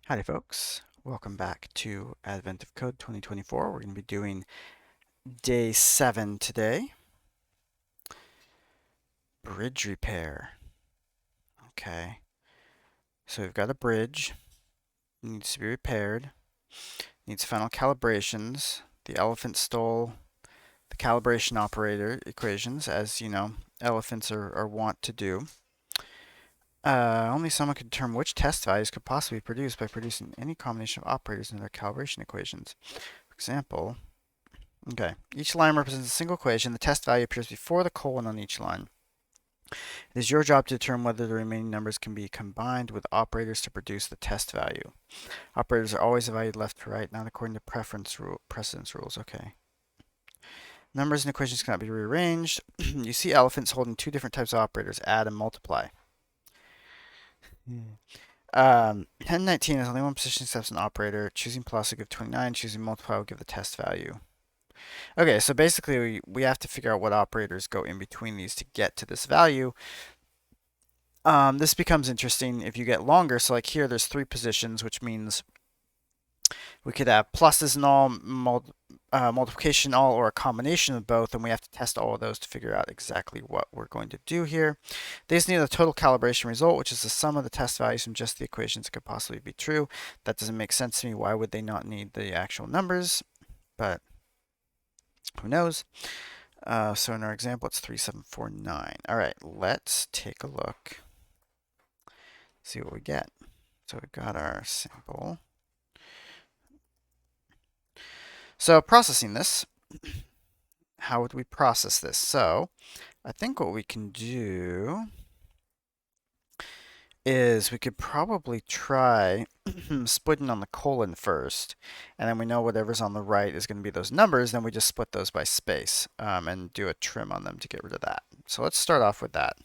Howdy folks, welcome back to Advent of Code 2024. We're going to be doing day 7 today. Bridge repair. Okay, so we've got a bridge, it needs to be repaired, needs final calibrations. The elephant stole the calibration operator equations, as you know, elephants are wont to do. Only someone could determine which test values could possibly be produced by producing any combination of operators in their calibration equations. For example, okay, each line represents a single equation. The test value appears before the colon on each line. It is your job to determine whether the remaining numbers can be combined with operators to produce the test value. Operators are always evaluated left to right, not according to precedence rules. Okay. Numbers and equations cannot be rearranged. You see elephants holding two different types of operators, add and multiply. 1019 is only one position accepts an operator. Choosing plus will give 29. Choosing multiply will give the test value. Okay, so basically we have to figure out what operators go in between these to get to this value. This becomes interesting if you get longer. So like here, there's 3 positions, which means we could have pluses and all, multiplication all, or a combination of both, and we have to test all of those to figure out exactly what we're going to do here. They just need the total calibration result, which is the sum of the test values from just the equations that could possibly be true. That doesn't make sense to me. Why would they not need the actual numbers? But who knows? So in our example, it's 3749. All right, let's take a look. See what we get. So we've got our sample. So processing this, how would we process this? So I think what we can do is we could probably try splitting on the colon first, and then we know whatever's on the right is going to be those numbers, then we just split those by space and do a trim on them to get rid of that. So let's start off with that.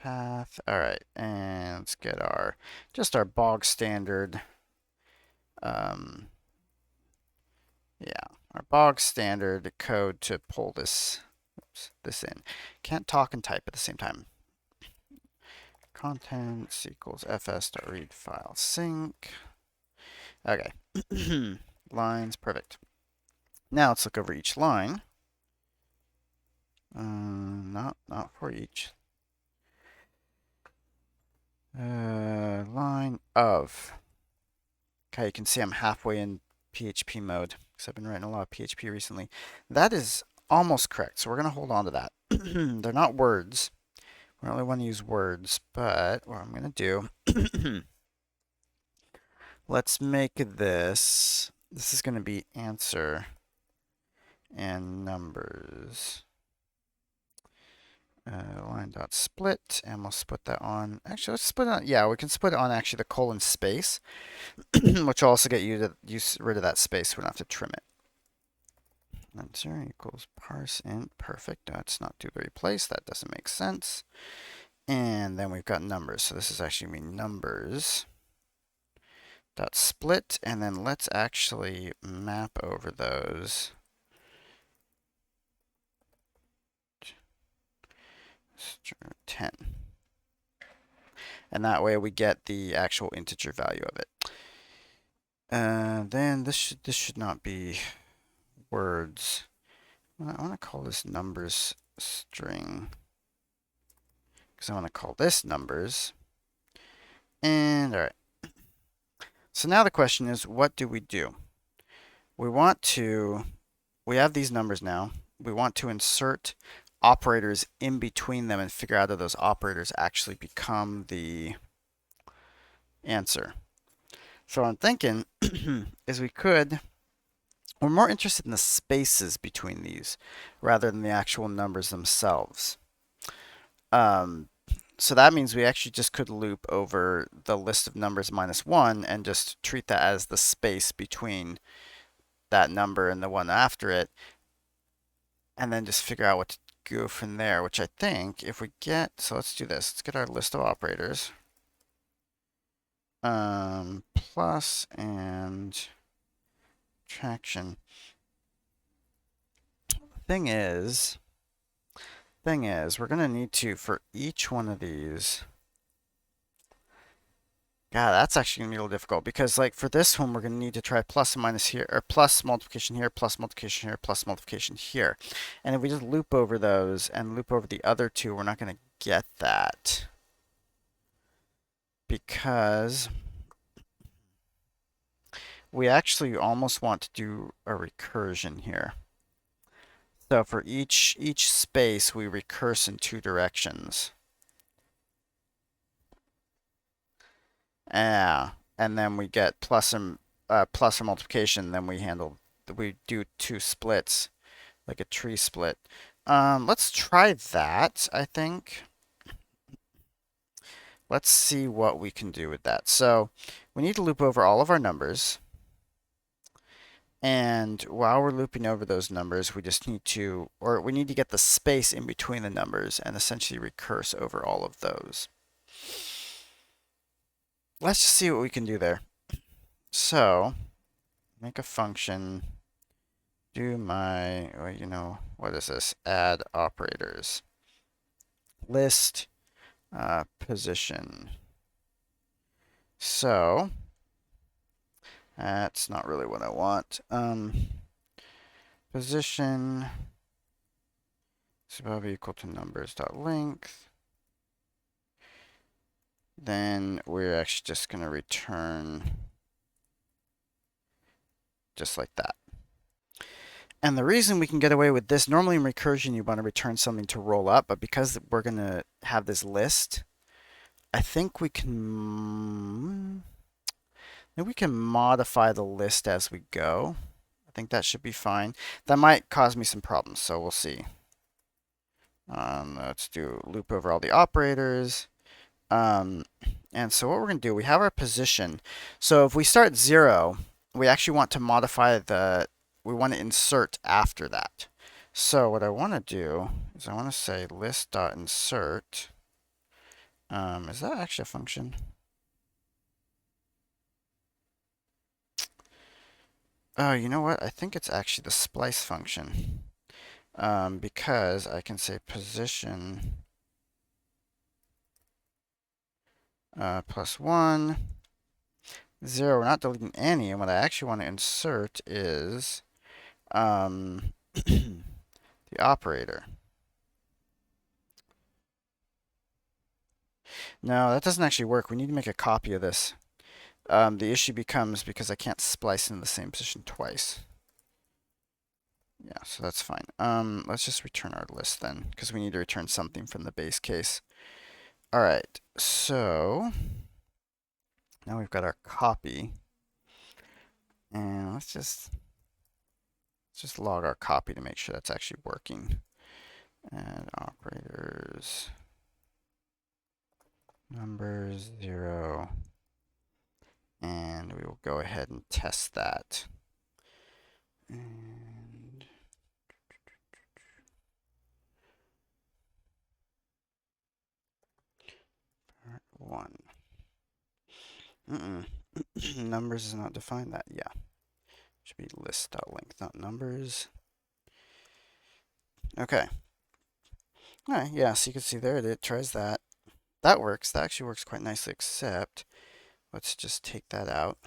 Path. All right, and let's get our our bog standard. Yeah, our bog standard code to pull this in. Can't talk and type at the same time. Contents equals fs.read file sync. Okay, lines, perfect. Now let's look over each line. Not for each. Line of. Okay, you can see I'm halfway in PHP mode because I've been writing a lot of PHP recently. That is almost correct, so we're going to hold on to that. They're not words. We don't really want to use words, but what I'm going to do, let's make this is going to be answer and numbers. Line.split, and we'll split that on, actually let's split it on, yeah, we can split it on actually the colon space, which will also get you to use rid of that space, we don't have to trim it. Answer equals parse int, perfect, let's not do the replace, that doesn't make sense. And then we've got numbers, so this is actually mean numbers dot split, and then let's actually map over those. 10. And that way we get the actual integer value of it. Then this should not be words. I want to call this numbers string because I want to call this numbers. And all right. So now the question is, what do? We have these numbers now. We want to insert operators in between them and figure out if those operators actually become the answer. So what I'm thinking is we're more interested in the spaces between these rather than the actual numbers themselves. So that means we actually just could loop over the list of numbers -1 and just treat that as the space between that number and the one after it, and then just figure out what to go from there, which I think if we get, so let's do this. Let's get our list of operators. Plus and traction. Thing is, thing is, we're going to need to, for each one of these, God, that's actually going to be a little difficult because, like, for this one, we're going to need to try plus and minus here, or plus multiplication here, plus multiplication here, plus multiplication here. And if we just loop over those and loop over the other two, we're not going to get that. Because we actually almost want to do a recursion here. So for each space, we recurse in two directions. Yeah, and then we get plus or multiplication. Then we do two splits, like a tree split. Let's try that, I think. Let's see what we can do with that. So we need to loop over all of our numbers. And while we're looping over those numbers, we just need to, or we need to get the space in between the numbers and essentially recurse over all of those. Let's just see what we can do there. So, make a function, do my, well, you know, what is this? Add operators. List, position. So, that's not really what I want. Position is above or equal to numbers.length. Then we're actually just going to return just like that. And the reason we can get away with this, normally in recursion you want to return something to roll up, but because we're going to have this list, I think we can modify the list as we go. I think that should be fine. That might cause me some problems, so we'll see. Let's do loop over all the operators. And so what we're going to do, we have our position. So if we start 0, we actually want to modify we want to insert after that. So what I want to do is I want to say list.insert. Is that actually a function? Oh, you know what? I think it's actually the splice function. Because I can say position plus 1, 0. We're not deleting any, and what I actually want to insert is the operator. No, that doesn't actually work. We need to make a copy of this. The issue becomes because I can't splice in the same position twice. Yeah, so that's fine. Let's just return our list then, because we need to return something from the base case. All right, so now we've got our copy. And let's just log our copy to make sure that's actually working. Add operators, numbers 0, and we will go ahead and test that. And part 1. Numbers is not defined that. Yeah. Should be list.length, not numbers. Okay. All right, yeah, so you can see there it tries that. That works. That actually works quite nicely, except let's just take that out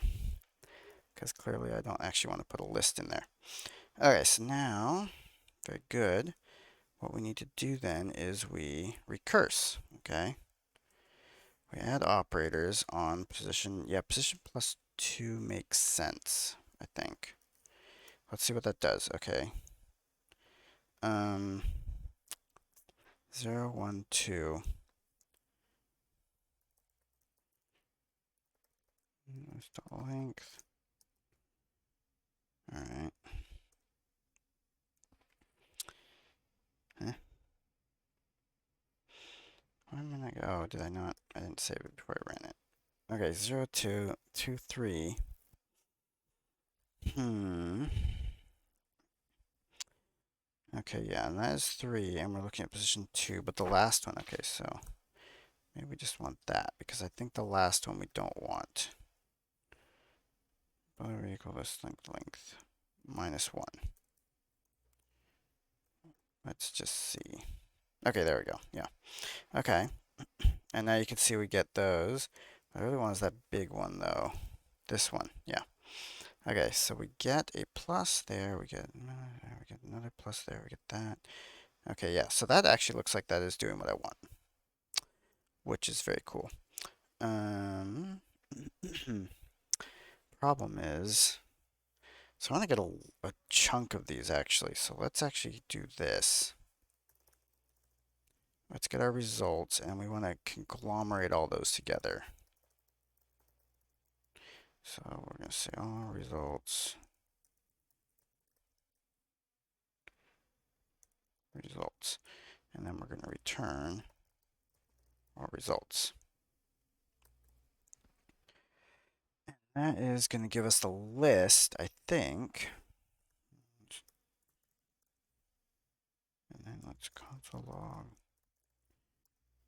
because clearly I don't actually want to put a list in there. Okay, so now, very good. What we need to do then is we recurse, okay? We add operators on position. Yeah, position plus 2 makes sense, I think. Let's see what that does. Okay. 0, 1, 2. Length. All right. Huh? Where am I going to go? Oh, did I not? I didn't save it before I ran it. Okay, 0, 2, 2, 3. Okay, yeah, and that is 3, and we're looking at position 2, but the last one, okay, so maybe we just want that, because I think the last one we don't want. Boiler equal list length minus 1. Let's just see. Okay, there we go. Yeah. Okay. And now you can see we get those. The other one is that big one though. This one. Yeah. Okay, so we get a plus there. We get another plus there. We get that. Okay, yeah. So that actually looks like that is doing what I want, which is very cool. Problem is, so I want to get a chunk of these actually. So let's actually do this. Let's get our results, and we want to conglomerate all those together. So we're going to say all results, results, and then we're going to return all results. That is going to give us the list, I think. And then let's console log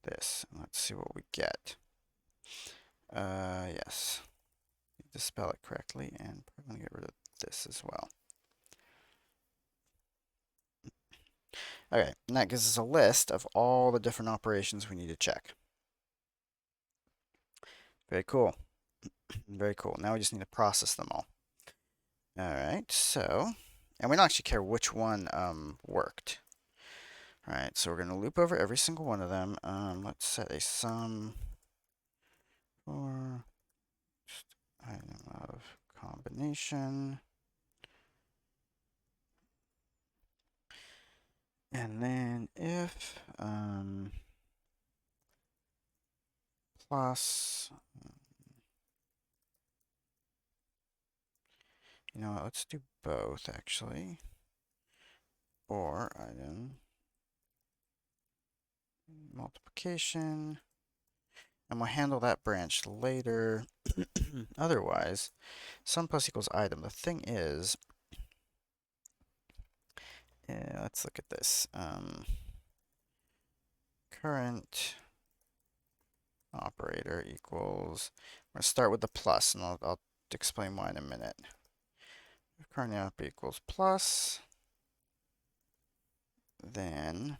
this, and let's see what we get. Yes. Need to spell it correctly, and I'm going to get rid of this as well. Okay, and that gives us a list of all the different operations we need to check. Very cool. Very cool. Now we just need to process them all. All right, so, and we don't actually care which one worked. All right, so we're going to loop over every single one of them. Let's set a sum for item of combination. And then if plus, you know what, let's do both actually. Or item multiplication. And we'll handle that branch later. Otherwise, sum plus equals item. The thing is, let's look at this. Current operator equals, we're going to start with the plus, and I'll explain why in a minute. Current operator equals plus, then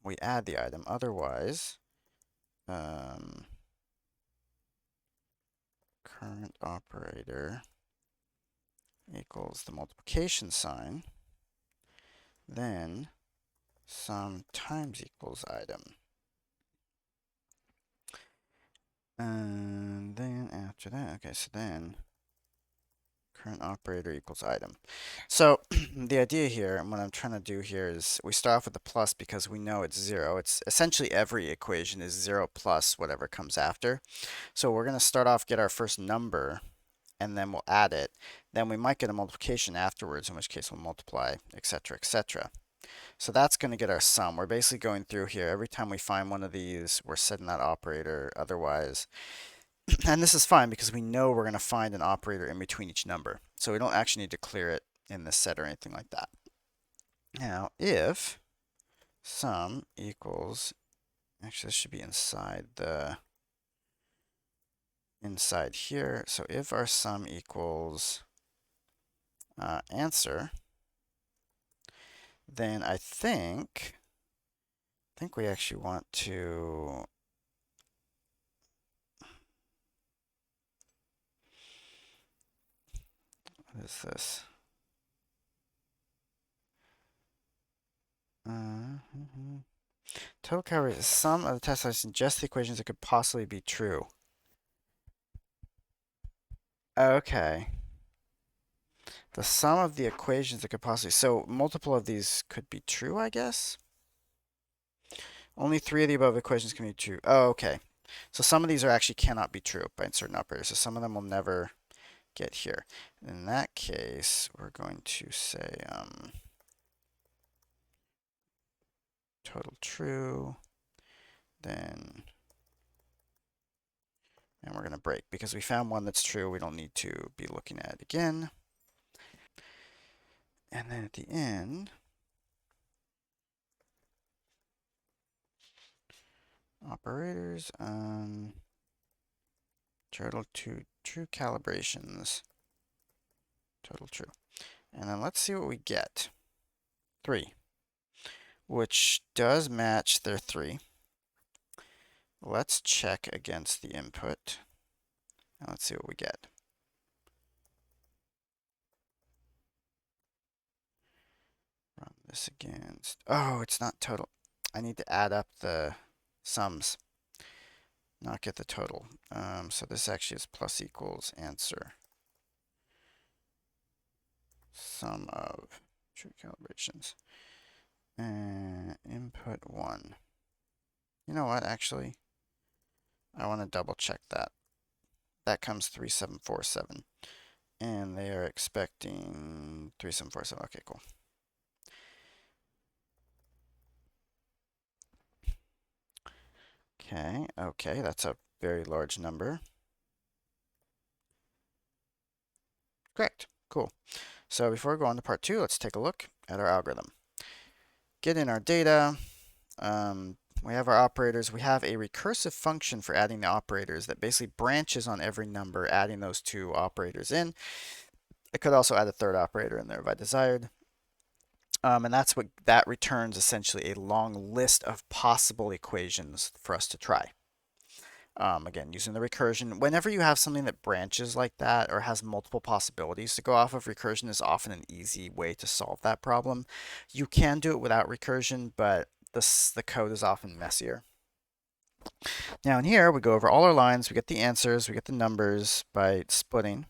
we add the item. Otherwise, current operator equals the multiplication sign, then sum times equals item. And then after that, okay, so then current operator equals item. So the idea here, and what I'm trying to do here is we start off with the plus because we know it's 0. It's essentially every equation is 0 plus whatever comes after. So we're going to start off, get our first number, and then we'll add it. Then we might get a multiplication afterwards, in which case we'll multiply, etc., etc. So that's going to get our sum. We're basically going through here. Every time we find one of these, we're setting that operator. Otherwise, and this is fine because we know we're going to find an operator in between each number. So we don't actually need to clear it in this set or anything like that. Now, if sum equals, actually this should be inside here. So if our sum equals answer, then I think we actually want to what is this? Total coverage is sum of the test size and just the equations that could possibly be true. Okay. The sum of the equations that could possibly, so multiple of these could be true, I guess? Only 3 of the above equations can be true. Oh, okay. So some of these are actually cannot be true by certain operators. So some of them will never get here. In that case, we're going to say total true, then, and we're going to break because we found one that's true. We don't need to be looking at it again. And then at the end, operators, total true calibrations, total true. And then let's see what we get. 3. which does match their 3. Let's check against the input. And let's see what we get. Run this against. Oh, it's not total. I need to add up the sums, not get the total. So this actually is plus equals answer. Sum of true calibrations. And input 1. You know what, actually? I want to double check that. That comes 3747. And they are expecting 3747. Okay, cool. Okay, that's a very large number. Correct, cool. So before we go on to part 2, let's take a look at our algorithm. Get in our data. We have our operators. We have a recursive function for adding the operators that basically branches on every number, adding those 2 operators in. It could also add a 3rd operator in there if I desired. And that returns essentially a long list of possible equations for us to try. Again, using the recursion. Whenever you have something that branches like that or has multiple possibilities to go off of, recursion is often an easy way to solve that problem. You can do it without recursion, but the code is often messier. Now in here, we go over all our lines, we get the answers, we get the numbers by splitting.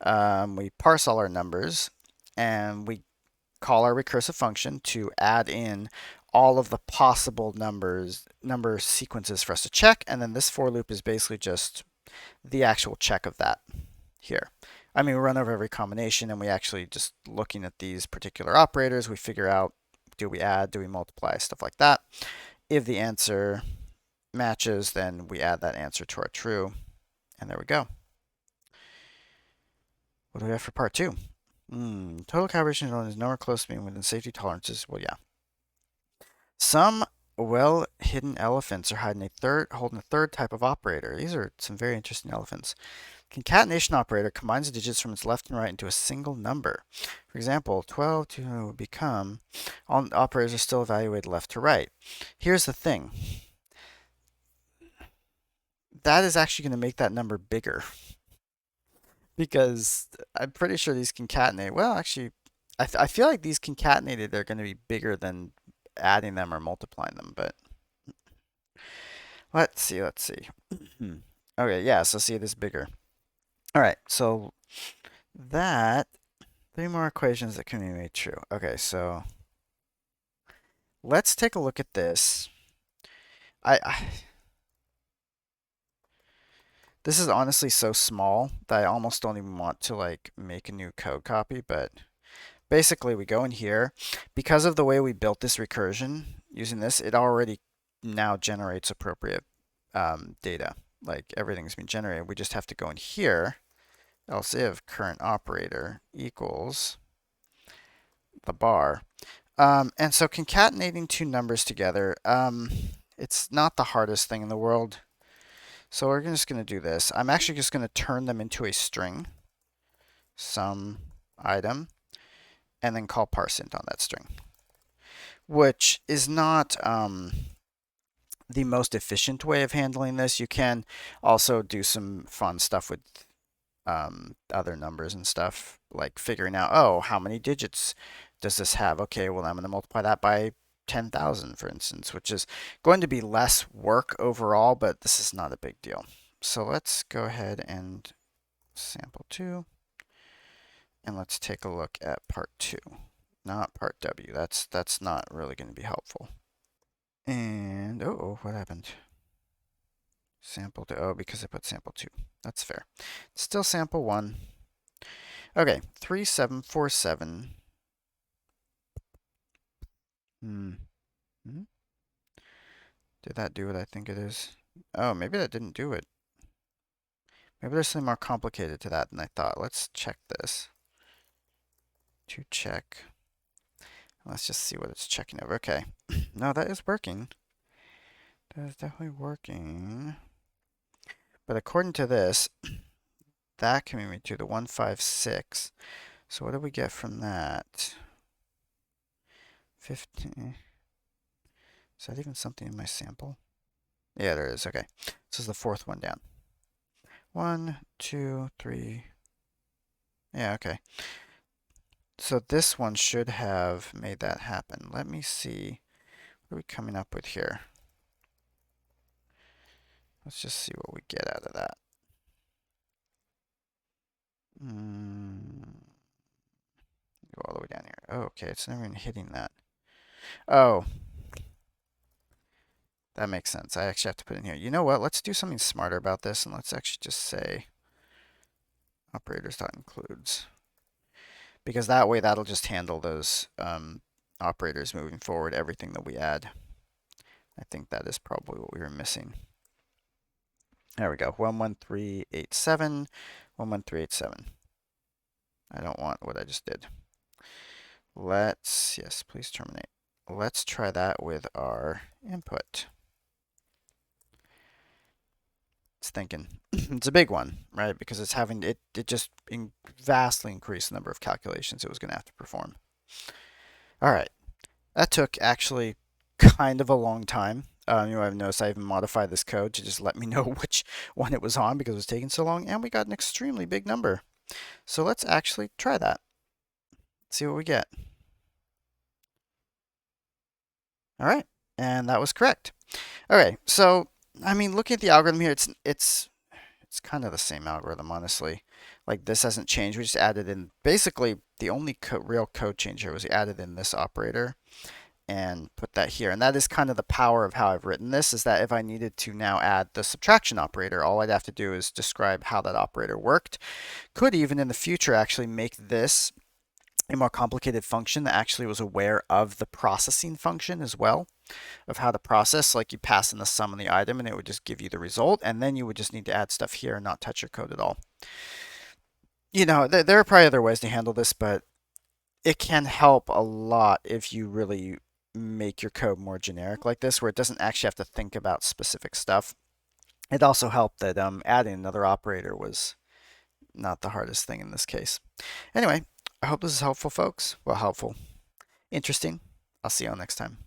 We parse all our numbers, and we call our recursive function to add in all of the possible number sequences for us to check, and then this for loop is basically just the actual check of that here. I mean, we run over every combination, and we actually just looking at these particular operators, we figure out, do we add, do we multiply, stuff like that. If the answer matches, then we add that answer to our true, and there we go. What do we have for part 2? Total calibration is nowhere close to being within safety tolerances. Well, yeah. Some well-hidden elephants are holding a third type of operator. These are some very interesting elephants. Concatenation operator combines the digits from its left and right into a single number. For example, 12 to become, all operators are still evaluated left to right. Here's the thing. That is actually going to make that number bigger. Because I'm pretty sure these concatenate. Well, actually, I feel like these concatenated are going to be bigger than adding them or multiplying them, but let's see. Okay, yeah, so see, it is bigger. All right, so that 3 more equations that can be made true. Okay, so let's take a look at this. This is honestly so small that I almost don't even want to like make a new code copy, but basically we go in here. Because of the way we built this recursion using this, it already now generates appropriate data. Like everything's been generated. We just have to go in here, else if current operator equals the bar. And so concatenating 2 numbers together, it's not the hardest thing in the world. So we're just going to do this. I'm actually just going to turn them into a string, some item, and then call parseInt on that string, which is not the most efficient way of handling this. You can also do some fun stuff with other numbers and stuff, like figuring out, oh, how many digits does this have? Okay, well, I'm going to multiply that by 10,000, for instance, which is going to be less work overall, but this is not a big deal. So let's go ahead and sample 2, and let's take a look at part 2, not part W. That's not really going to be helpful. And what happened? Sample 2. Oh, because I put sample 2. That's fair. Still sample 1. Okay, 3747. Did that do what I think it is? Oh, maybe that didn't do it. Maybe there's something more complicated to that than I thought. Let's check this. To check. Let's just see what it's checking over. Okay. No, that is working. That is definitely working. But according to this, that can be made to the 156. So what do we get from that? 15. Is that even something in my sample? Yeah, there is. Okay. This is the fourth one down. 1, 2, 3. Yeah, okay. So this one should have made that happen. Let me see. What are we coming up with here? Let's just see what we get out of that. Go all the way down here. Oh, okay, it's never even hitting that. Oh, that makes sense. I actually have to put in here. You know what? Let's do something smarter about this, and let's actually just say operators.includes. Because that way that'll just handle those operators moving forward, everything that we add. I think that is probably what we were missing. There we go. 11387, 11387. I don't want what I just did. Yes, please terminate. Let's try that with our input. It's thinking. It's a big one, right? Because it's having it just vastly increased the number of calculations it was going to have to perform. All right. That took actually kind of a long time. I've noticed I even modified this code to just let me know which one it was on because it was taking so long, and we got an extremely big number. So let's actually try that. See what we get. All right, and that was correct. Okay, so I mean, looking at the algorithm here, it's kind of the same algorithm, honestly. Like this hasn't changed. We just added in basically the only real code change here was we added in this operator and put that here. And that is kind of the power of how I've written this, is that if I needed to now add the subtraction operator, all I'd have to do is describe how that operator worked. Could even in the future actually make this a more complicated function that actually was aware of the processing function as well, of how to process. Like you pass in the sum and the item and it would just give you the result, and then you would just need to add stuff here and not touch your code at all. There are probably other ways to handle this, but it can help a lot if you really make your code more generic like this, where it doesn't actually have to think about specific stuff. It also helped that adding another operator was not the hardest thing in this case. Anyway, I hope this is helpful, folks. Well, helpful. Interesting. I'll see you all next time.